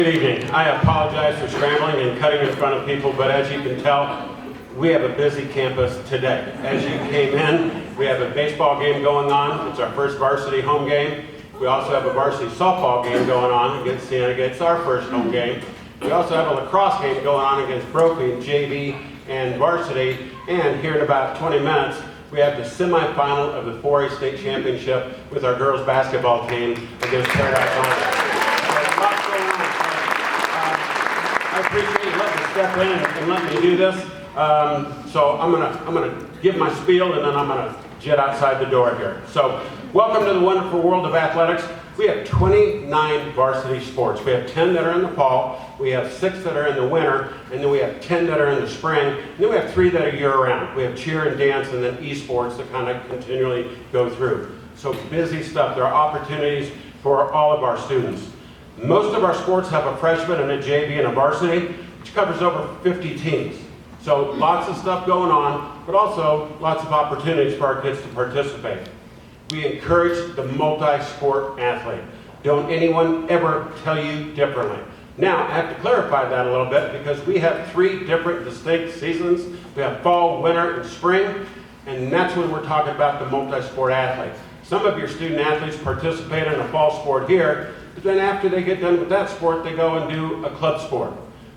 Good evening. I apologize for scrambling and cutting in front of people, but as you can tell, we have a busy campus today. As you came in, we have a baseball game going on. It's our first varsity home game. We also have a varsity softball game going on against Siena. It's our first home game. We also have a lacrosse game going on against Brophy, JV, and varsity. And here in about 20 minutes, we have the semifinal of the 4A state championship with our girls basketball team against Paradise Honor. I appreciate you letting me step in and letting me do this. So I'm gonna give my spiel and then I'm gonna jet outside the door here. So welcome to the wonderful world of athletics. We have 29 varsity sports. We have 10 that are in the fall, we have 6 that are in the winter, and then we have 10 that are in the spring, and then we have 3 that are year-round. We have cheer and dance and then esports that kind of continually go through. So busy stuff. There are opportunities for all of our students. Most of our sports have a freshman and a JV and a varsity, which covers over 50 teams. So lots of stuff going on, but also lots of opportunities for our kids to participate. We encourage the multi-sport athlete. Don't anyone ever tell you differently. Now, I have to clarify that a little bit because we have 3 different distinct seasons. We have fall, winter, and spring, and that's when we're talking about the multi-sport athlete. Some of your student athletes participate in a fall sport here, but then after they get done with that sport, they go and do a club sport.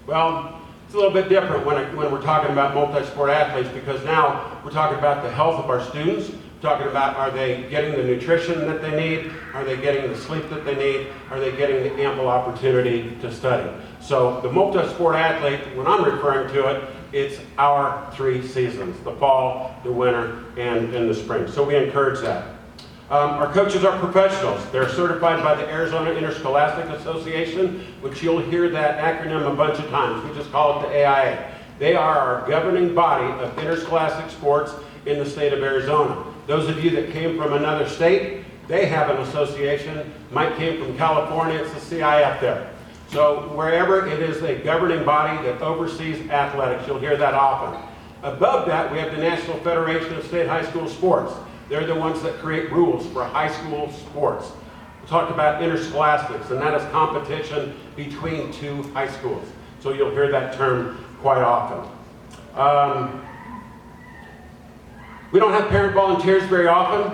Well, it's a little bit different when we're talking about multi-sport athletes because now we're talking about the health of our students, talking about are they getting the nutrition that they need, are they getting the sleep that they need, are they getting the ample opportunity to study. So the multi-sport athlete, when I'm referring to it, it's our 3 seasons, the fall, the winter, and the spring. So we encourage that. Our coaches are professionals. They're certified by the Arizona Interscholastic Association, which you'll hear that acronym a bunch of times. We just call it the AIA. They are our governing body of interscholastic sports in the state of Arizona. Those of you that came from another state, they have an association. Mike came from California, it's the CIF there. So wherever it is a governing body that oversees athletics, you'll hear that often. Above that, we have the National Federation of State High School Sports. They're the ones that create rules for high school sports. We talked about interscholastics, and that is competition between 2 high schools. So you'll hear that term quite often. We don't have parent volunteers very often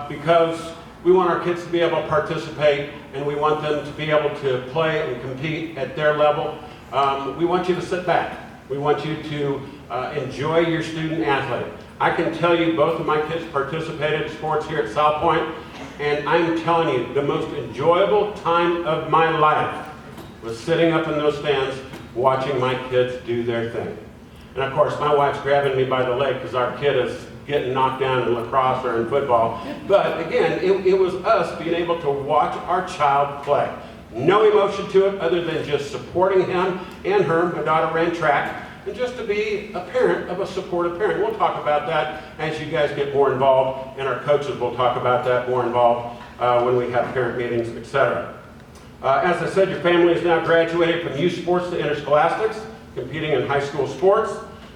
because we want our kids to be able to participate and we want them to be able to play and compete at their level. We want you to sit back. We want you to enjoy your student athlete. I can tell you both of my kids participated in sports here at South Point, and I'm telling you, the most enjoyable time of my life was sitting up in those stands watching my kids do their thing. And of course, my wife's grabbing me by the leg because our kid is getting knocked down in lacrosse or in football. But again, it was us being able to watch our child play. No emotion to it other than just supporting him and her. My daughter ran track. And just to be a parent of a supportive parent. We'll talk about that as you guys get more involved, and our coaches will talk about that more involved when we have parent meetings, etc. As I said, your family is now graduated from youth sports to interscholastics, competing in high school sports.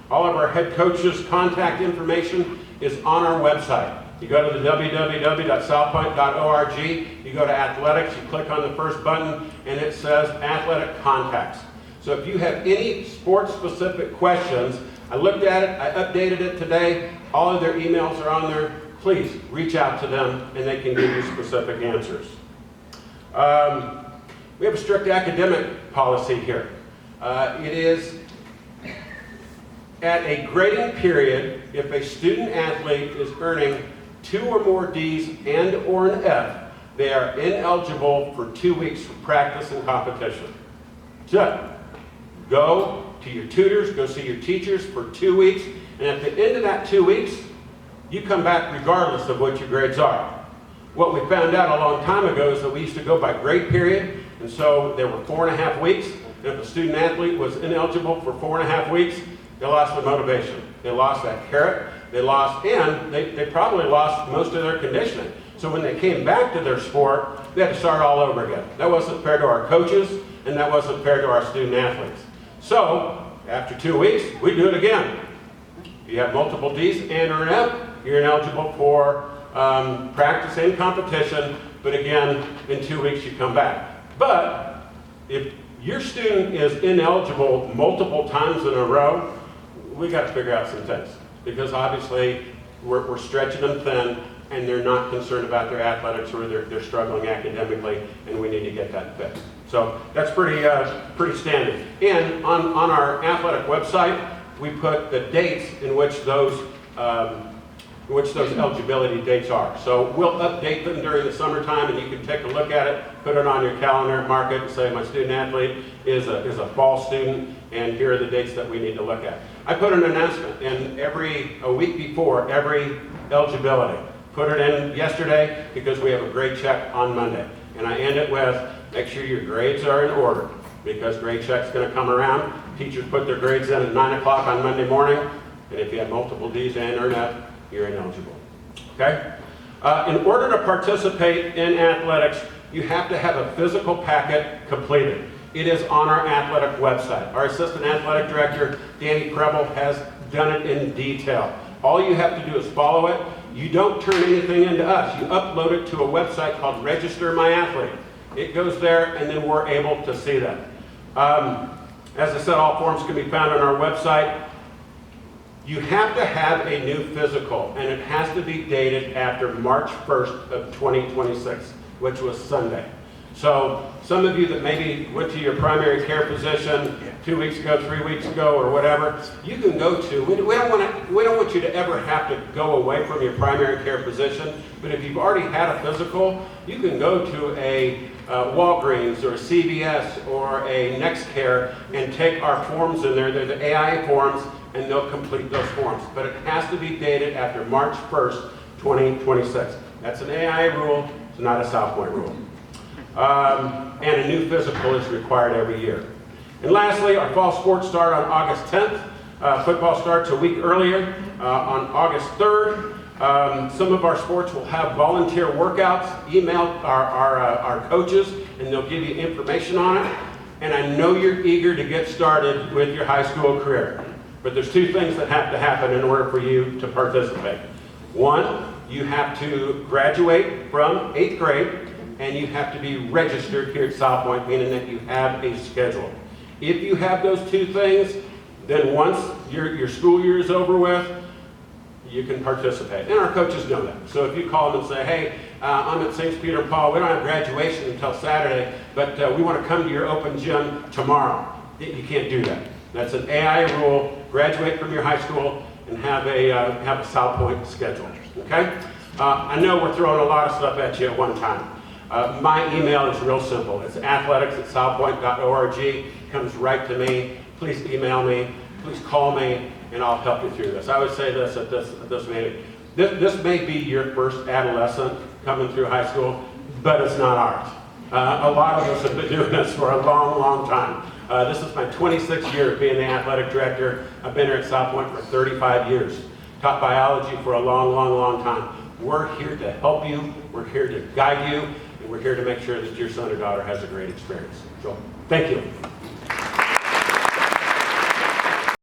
All of our head coaches' contact information is on our website. You go to the www.southpoint.org, you go to athletics, you click on the first button, and it says athletic contacts. So if you have any sports-specific questions, I looked at it, I updated it today, all of their emails are on there. Please reach out to them and they can give you specific answers. We have a strict academic policy here. It is at a grading period, if a student athlete is earning 2 or more D's and or an F, they are ineligible for 2 weeks for practice and competition. So, go to your tutors, go see your teachers for 2 weeks, and at the end of that 2 weeks, you come back regardless of what your grades are. What we found out a long time ago is that we used to go by grade period, and so there were 4.5 weeks, and if a student athlete was ineligible for 4.5 weeks, they lost their motivation. They lost that carrot, they probably lost most of their conditioning. So when they came back to their sport, they had to start all over again. That wasn't fair to our coaches, and that wasn't fair to our student athletes. So, after 2 weeks, we do it again. If you have multiple D's and or an F, you're ineligible for practice and competition, but again, in 2 weeks you come back. But If your student is ineligible multiple times in a row, we got to figure out some things, because obviously we're stretching them thin, and they're not concerned about their athletics, or they're struggling academically, and we need to get that fixed. So that's pretty standard. And on our athletic website, we put the dates in which those eligibility dates are. So we'll update them during the summertime, and you can take a look at it, put it on your calendar, mark it, and say my student athlete is a fall student, and here are the dates that we need to look at. I put an announcement in a week before every eligibility. Put it in yesterday because we have a grade check on Monday. And I end it with, make sure your grades are in order, because grade check's going to come around. Teachers put their grades in at 9 o'clock on Monday morning, and if you have multiple D's and or an F, you're ineligible. Okay? In order to participate in athletics, you have to have a physical packet completed. It is on our athletic website. Our assistant athletic director, Danny Preble, has done it in detail. All you have to do is follow it. You don't turn anything into us. You upload it to a website called Register My Athlete. It goes there, and then we're able to see that. As I said, all forms can be found on our website. You have to have a new physical, and it has to be dated after March 1st of 2026, which was Sunday. So some of you that maybe went to your primary care physician 2 weeks ago, 3 weeks ago, or whatever, you can go to, we don't want you to ever have to go away from your primary care physician, but if you've already had a physical, you can go to a Walgreens or a CVS or a NextCare and take our forms in there. They're the AI forms, and they'll complete those forms. But it has to be dated after March 1st, 2026. That's an AI rule, it's not a South Point rule. And a new physical is required every year. And lastly, our fall sports start on August 10th. Football starts a week earlier on August 3rd. Some of our sports will have volunteer workouts. Email our coaches, and they'll give you information on it. And I know you're eager to get started with your high school career. But there's two things that have to happen in order for you to participate. One, you have to graduate from 8th grade, and you have to be registered here at South Point, meaning that you have a schedule. If you have those two things, then once your school year is over with, you can participate. And our coaches know that. So if you call them and say, hey, I'm at St. Peter Paul, we don't have graduation until Saturday, but we want to come to your open gym tomorrow. You can't do that. That's an AI rule. Graduate from your high school and have a South Point schedule. Okay? I know we're throwing a lot of stuff at you at one time. My email is real simple. It's athletics@southpoint.org. It comes right to me. Please email me. Please call me, and I'll help you through this. I would say this at this meeting. This may be your first adolescent coming through high school, but it's not ours. A lot of us have been doing this for a long, long time. This is my 26th year of being the athletic director. I've been here at South Point for 35 years. Taught biology for a long, long, long time. We're here to help you. We're here to guide you. And we're here to make sure that your son or daughter has a great experience. So, thank you.